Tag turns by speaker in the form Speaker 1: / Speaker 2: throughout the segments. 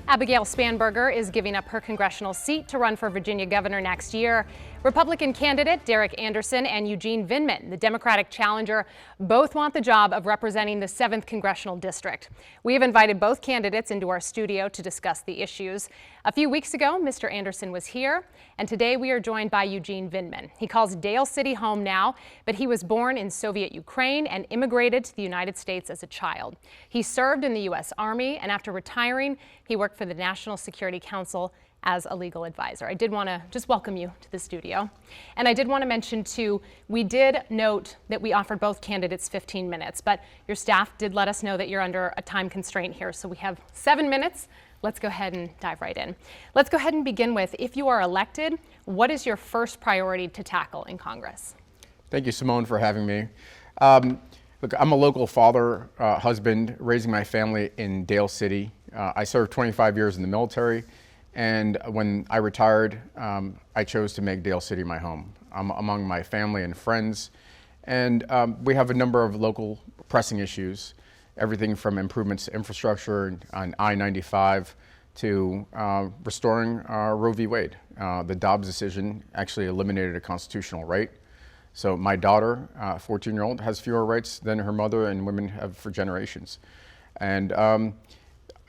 Speaker 1: Abigail Spanberger is giving up her congressional seat to run for Virginia governor next year. Republican candidate Derek Anderson and Eugene Vindman, the Democratic challenger, both want the job of representing the 7th Congressional District. We have invited both candidates into our studio to discuss the issues. A few weeks ago, Mr. Anderson was here, and today we are joined by Eugene Vindman. He calls Dale City home now, but he was born in Soviet Ukraine and immigrated to the United States as a child. He served in the U.S. Army, and after retiring, he worked for the National Security Council as a legal advisor. I did want to just welcome you to the studio. And I did want to mention too, we did note that we offered both candidates 15 minutes, but your staff did let us know that you're under a time constraint here. So we have 7 minutes. Let's go ahead and dive right in. Let's go ahead and begin with, if you are elected, what is your first priority to tackle in Congress?
Speaker 2: Thank you, Simone, for having me. Look, I'm a local father, husband, raising my family in Dale City. I served 25 years in the military, and when I retired, I chose to make Dale City my home. I'm among my family and friends, and we have a number of local pressing issues, everything from improvements to infrastructure on I-95 to restoring Roe v. Wade. The Dobbs decision actually eliminated a constitutional right. So my daughter, 14-year-old, has fewer rights than her mother and women have for generations. And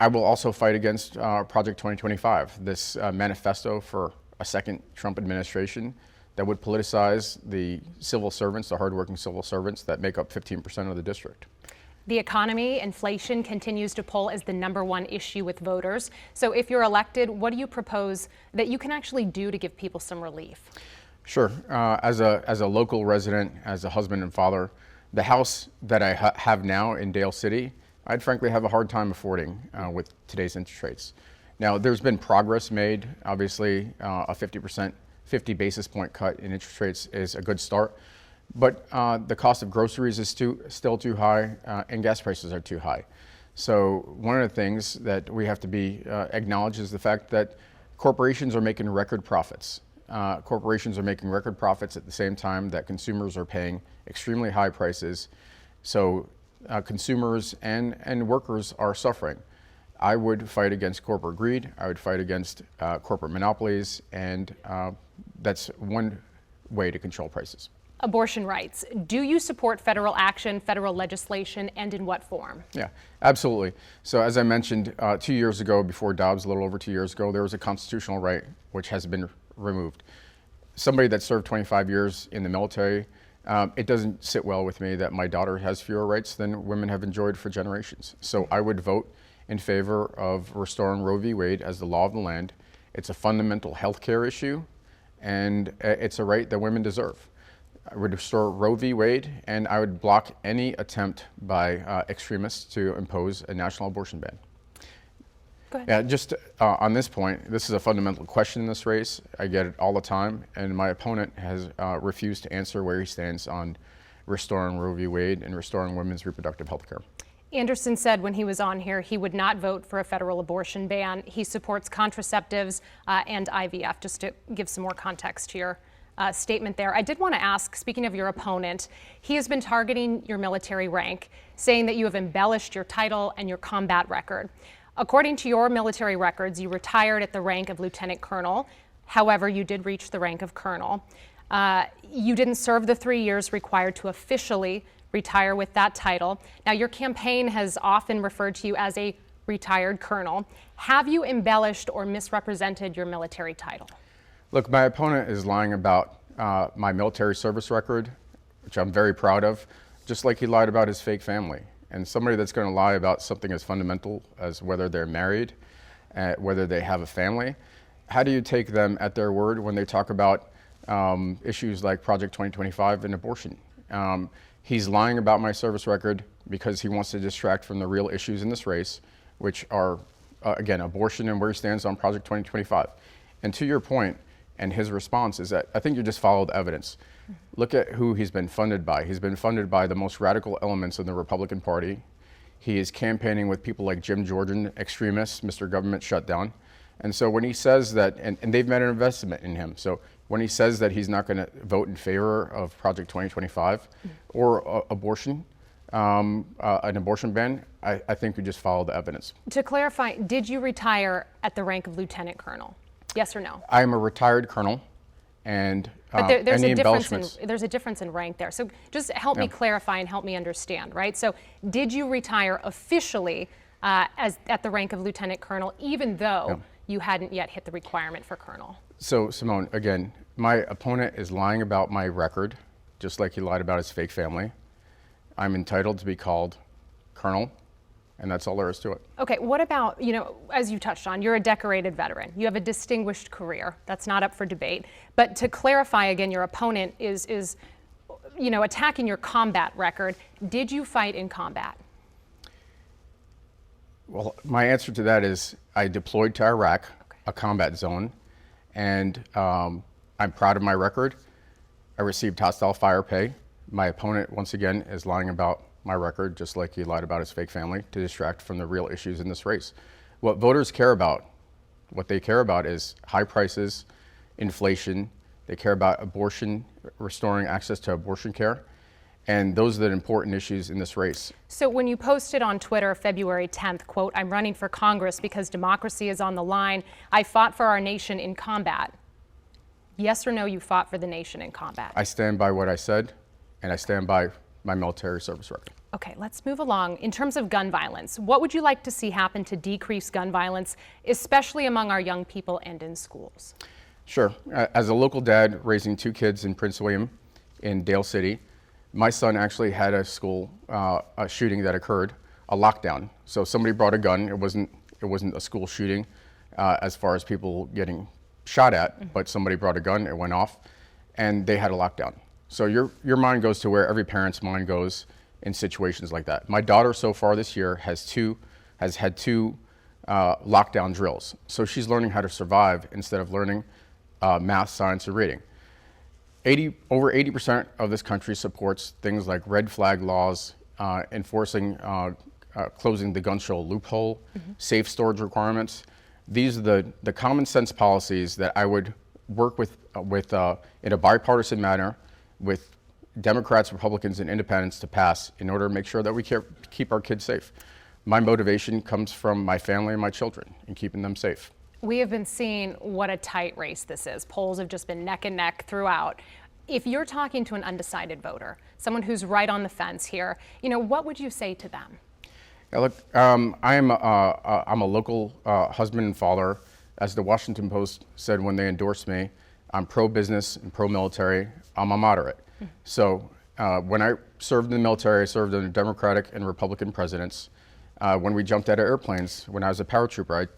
Speaker 2: I will also fight against Project 2025, this manifesto for a second Trump administration that would politicize the civil servants, the hardworking civil servants that make up 15% of the district.
Speaker 1: The economy, inflation continues to poll as the #1 issue with voters. So if you're elected, what do you propose that you can actually do to give people some relief?
Speaker 2: Sure. As a local resident, as a husband and father, the house that I have now in Dale City, I'd frankly have a hard time affording with today's interest rates. Now, there's been progress made. Obviously, a 50 basis point cut in interest rates is a good start. But the cost of groceries is still too high, and gas prices are too high. So one of the things that we have to be acknowledge is the fact that corporations are making record profits. Corporations are making record profits at the same time that consumers are paying extremely high prices. So consumers and workers are suffering. I would fight against corporate greed. I would fight against corporate monopolies, and that's one way to control prices.
Speaker 1: Abortion rights. Do you support federal action, federal legislation, and in what form?
Speaker 2: Yeah, absolutely. So as I mentioned 2 years ago, before Dobbs, a little over 2 years ago, there was a constitutional right which has been removed. Somebody that served 25 years in the military, it doesn't sit well with me that my daughter has fewer rights than women have enjoyed for generations. So I would vote in favor of restoring Roe v. Wade as the law of the land. It's a fundamental health care issue, and it's a right that women deserve. I would restore Roe v. Wade, and I would block any attempt by extremists to impose a national abortion ban.
Speaker 1: Go ahead.
Speaker 2: Yeah, just on this point, this is a fundamental question in this race. I get it all the time, and my opponent has refused to answer where he stands on restoring Roe v. Wade and restoring women's reproductive health care.
Speaker 1: Anderson said when he was on here he would not vote for a federal abortion ban. He supports contraceptives and IVF, just to give some more context to your statement there. I did want to ask, speaking of your opponent, he has been targeting your military rank, saying that you have embellished your title and your combat record. According to your military records, you retired at the rank of lieutenant colonel. However, you did reach the rank of colonel. You didn't serve the 3 years required to officially retire with that title. Now, your campaign has often referred to you as a retired colonel. Have you embellished or misrepresented your military title?
Speaker 2: Look, my opponent is lying about my military service record, which I'm very proud of, just like he lied about his fake family. And somebody that's going to lie about something as fundamental as whether they're married, whether they have a family, how do you take them at their word when they talk about issues like Project 2025 and abortion? He's lying about my service record because he wants to distract from the real issues in this race, which are, again, abortion and where he stands on Project 2025. And to your point, and his response is that I think you just followed evidence. Look at who he's been funded by. He's been funded by the most radical elements of the Republican Party. He is campaigning with people like Jim Jordan, extremists, Mr. Government Shutdown. And so when he says that, and they've made an investment in him. So when he says that he's not going to vote in favor of Project 2025 or abortion, an abortion ban, I think we just follow the evidence.
Speaker 1: To clarify, did you retire at the rank of lieutenant colonel? Yes or no?
Speaker 2: I am a retired colonel, and
Speaker 1: but there's a difference in rank there. So just help me
Speaker 2: Yeah.
Speaker 1: clarify and help me understand, right? So did you retire officially at the rank of lieutenant colonel, even though
Speaker 2: Yeah.
Speaker 1: you hadn't yet hit the requirement for colonel?
Speaker 2: So Simone, again, my opponent is lying about my record, just like he lied about his fake family. I'm entitled to be called colonel, and that's all there is to it.
Speaker 1: Okay, what about, as you touched on, you're a decorated veteran. You have a distinguished career. That's not up for debate. But to clarify again, your opponent is attacking your combat record. Did you fight in combat?
Speaker 2: Well, my answer to that is I deployed to Iraq, a combat zone, and I'm proud of my record. I received hostile fire pay. My opponent, once again, is lying about my record, just like he lied about his fake family, to distract from the real issues in this race. What voters care about, what they care about is high prices, inflation. They care about abortion, restoring access to abortion care. And those are the important issues in this race.
Speaker 1: So when you posted on Twitter February 10th, quote, "I'm running for Congress because democracy is on the line. I fought for our nation in combat." Yes or no, you fought for the nation in combat?
Speaker 2: I stand by what I said, and I stand by my military service record.
Speaker 1: Okay, let's move along. In terms of gun violence, what would you like to see happen to decrease gun violence, especially among our young people and in schools?
Speaker 2: Sure. As a local dad raising 2 kids in Prince William in Dale City, my son actually had a school a shooting that occurred, a lockdown. So somebody brought a gun. It wasn't a school shooting as far as people getting shot at, but somebody brought a gun, it went off, and they had a lockdown. So your mind goes to where every parent's mind goes in situations like that. My daughter so far this year has had two lockdown drills. So she's learning how to survive instead of learning math, science, or reading. Over 80% of this country supports things like red flag laws, enforcing, closing the gun show loophole, safe storage requirements. These are the common sense policies that I would work with in a bipartisan manner with Democrats, Republicans, and Independents to pass in order to make sure that we keep our kids safe. My motivation comes from my family and my children and keeping them safe.
Speaker 1: We have been seeing what a tight race this is. Polls have just been neck and neck throughout. If you're talking to an undecided voter, someone who's right on the fence here, what would you say to them?
Speaker 2: Yeah, look, I'm a local husband and father. As the Washington Post said when they endorsed me, I'm pro-business and pro-military. I'm a moderate. So when I served in the military, I served under Democratic and Republican presidents. When we jumped out of airplanes, when I was a paratrooper,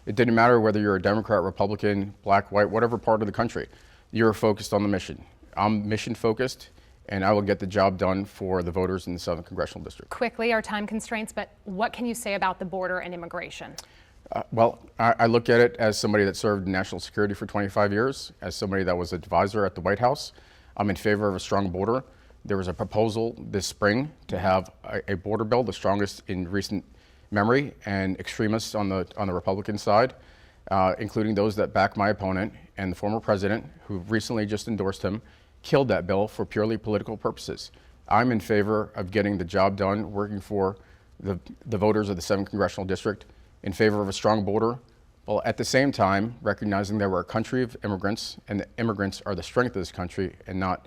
Speaker 2: it didn't matter whether you're a Democrat, Republican, black, white, whatever part of the country, you're focused on the mission. I'm mission focused, and I will get the job done for the voters in the 7th Congressional District.
Speaker 1: Quickly, our time constraints, but what can you say about the border and immigration?
Speaker 2: Well, I look at it as somebody that served in national security for 25 years, as somebody that was advisor at the White House. I'm in favor of a strong border. There was a proposal this spring to have a border bill, the strongest in recent memory, and extremists on the Republican side, including those that back my opponent and the former president, who recently just endorsed him, killed that bill for purely political purposes. I'm in favor of getting the job done, working for the voters of the 7th Congressional District, in favor of a strong border, while at the same time recognizing that we're a country of immigrants, and the immigrants are the strength of this country and not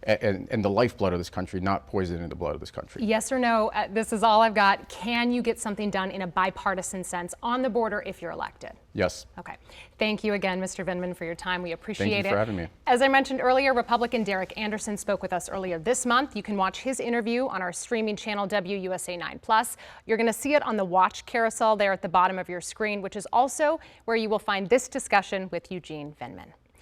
Speaker 2: and the lifeblood of this country, not poison in the blood of this country.
Speaker 1: Yes or no? This is all I've got. Can you get something done in a bipartisan sense on the border if you're elected?
Speaker 2: Yes.
Speaker 1: Okay. Thank you again, Mr. Vindman, for your time. We appreciate it.
Speaker 2: Thank you for having me.
Speaker 1: As I mentioned earlier, Republican Derek Anderson spoke with us earlier this month. You can watch his interview on our streaming channel, WUSA 9+. You're going to see it on the watch carousel there at the bottom of your screen, which is also where you will find this discussion with Eugene Vindman.